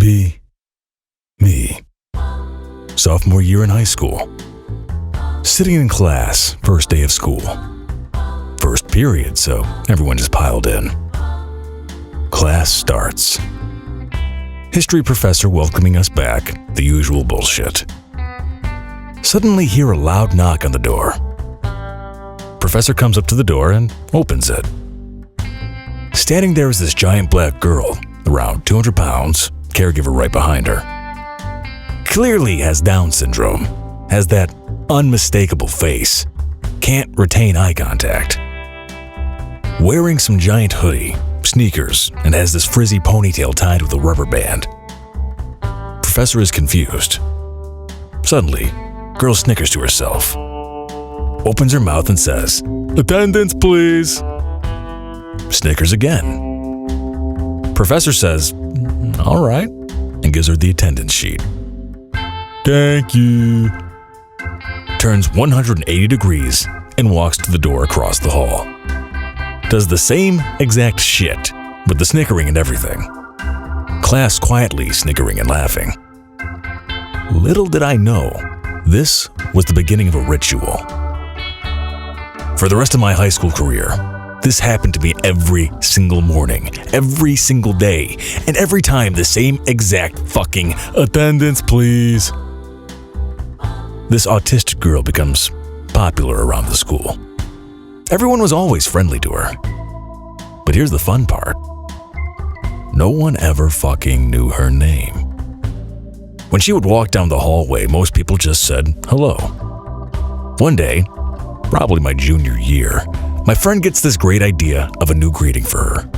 be me. Sophomore year in high school. Sitting in class, first day of school. First period, so everyone just piled in. Class starts. History professor welcoming us back, the usual bullshit. Suddenly hear a loud knock on the door. Professor comes up to the door and opens it. Standing there is this giant black girl, around 200 pounds, caregiver right behind her. Clearly has Down syndrome, has that unmistakable face, can't retain eye contact. Wearing some giant hoodie, sneakers, and has this frizzy ponytail tied with a rubber band. Professor is confused. Suddenly, girl snickers to herself, opens her mouth and says, "Attendance, please." Snickers again. Professor says, "All right," and gives her the attendance sheet. "Thank you." Turns 180 degrees and walks to the door across the hall. Does the same exact shit, with the snickering and everything. Class quietly snickering and laughing. Little did I know, this was the beginning of a ritual. For the rest of my high school career, this happened to me every single morning, every single day, and every time the same exact fucking "attendance, please." This autistic girl becomes popular around the school. Everyone was always friendly to her. But here's the fun part. No one ever fucking knew her name. When she would walk down the hallway, most people just said hello. One day, probably my junior year, my friend gets this great idea of a new greeting for her.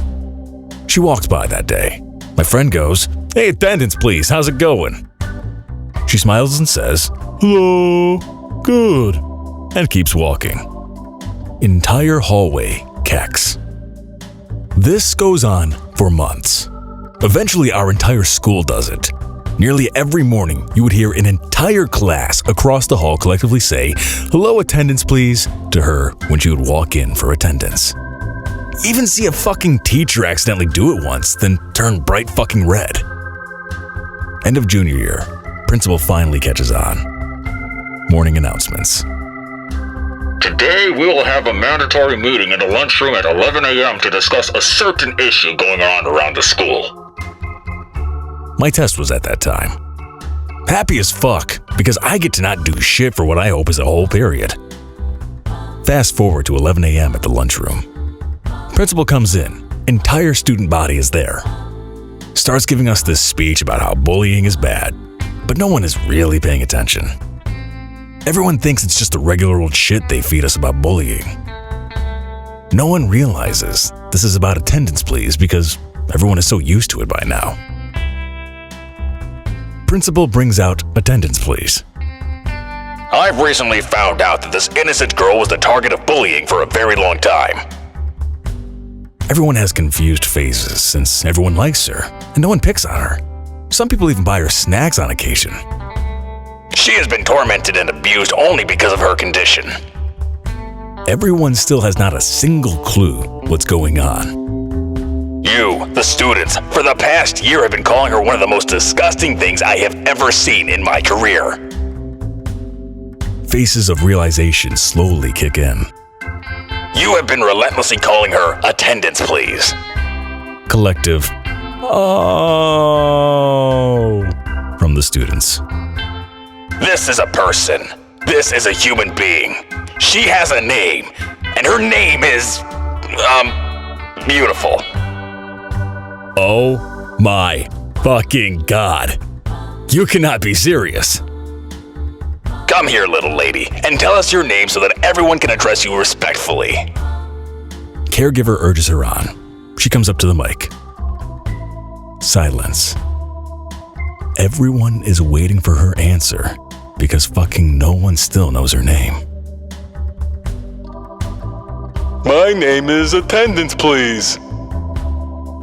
She walks by that day. My friend goes, "Hey, attendance, please. How's it going?" She smiles and says, "Hello, good," and keeps walking. Entire hallway kecks. This goes on for months. Eventually, our entire school does it. Nearly every morning, you would hear an entire class across the hall collectively say, "Hello, attendance, please," to her when she would walk in for attendance. Even see a fucking teacher accidentally do it once, then turn bright fucking red. End of junior year. Principal finally catches on. Morning announcements. Today we will have a mandatory meeting in the lunchroom at 11 a.m. to discuss a certain issue going on around the school. My test was at that time. Happy as fuck, because I get to not do shit for what I hope is a whole period. Fast forward to 11 a.m. at the lunchroom. Principal comes in, entire student body is there. Starts giving us this speech about how bullying is bad, but no one is really paying attention. Everyone thinks it's just the regular old shit they feed us about bullying. No one realizes this is about attendance, please, because everyone is so used to it by now. Principal brings out attendance, please. I've recently found out that this innocent girl was the target of bullying for a very long time. Everyone has confused faces since everyone likes her and no one picks on her. Some people even buy her snacks on occasion. She has been tormented and abused only because of her condition. Everyone still has not a single clue what's going on. You, the students, for the past year have been calling her one of the most disgusting things I have ever seen in my career. Faces of realization slowly kick in. You have been relentlessly calling her attendance, please. Collective, "Oh," from the students. This is a person. This is a human being. She has a name, and her name is, beautiful. Oh my fucking God. You cannot be serious. Come here, little lady, and tell us your name so that everyone can address you respectfully. Caregiver urges her on. She comes up to the mic. Silence. Everyone is waiting for her answer because fucking no one still knows her name. My name is attendance, please.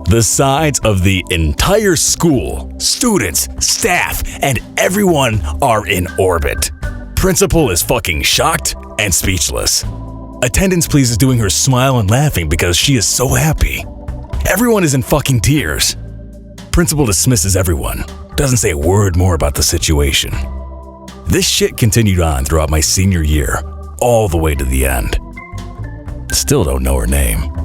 The sides of the entire school, students, staff, and everyone are in orbit. Principal is fucking shocked and speechless. Attendance, please, is doing her smile and laughing because she is so happy. Everyone is in fucking tears. principal dismisses everyone, doesn't say a word more about the situation. This shit continued on throughout my senior year, all the way to the end. Still don't know her name.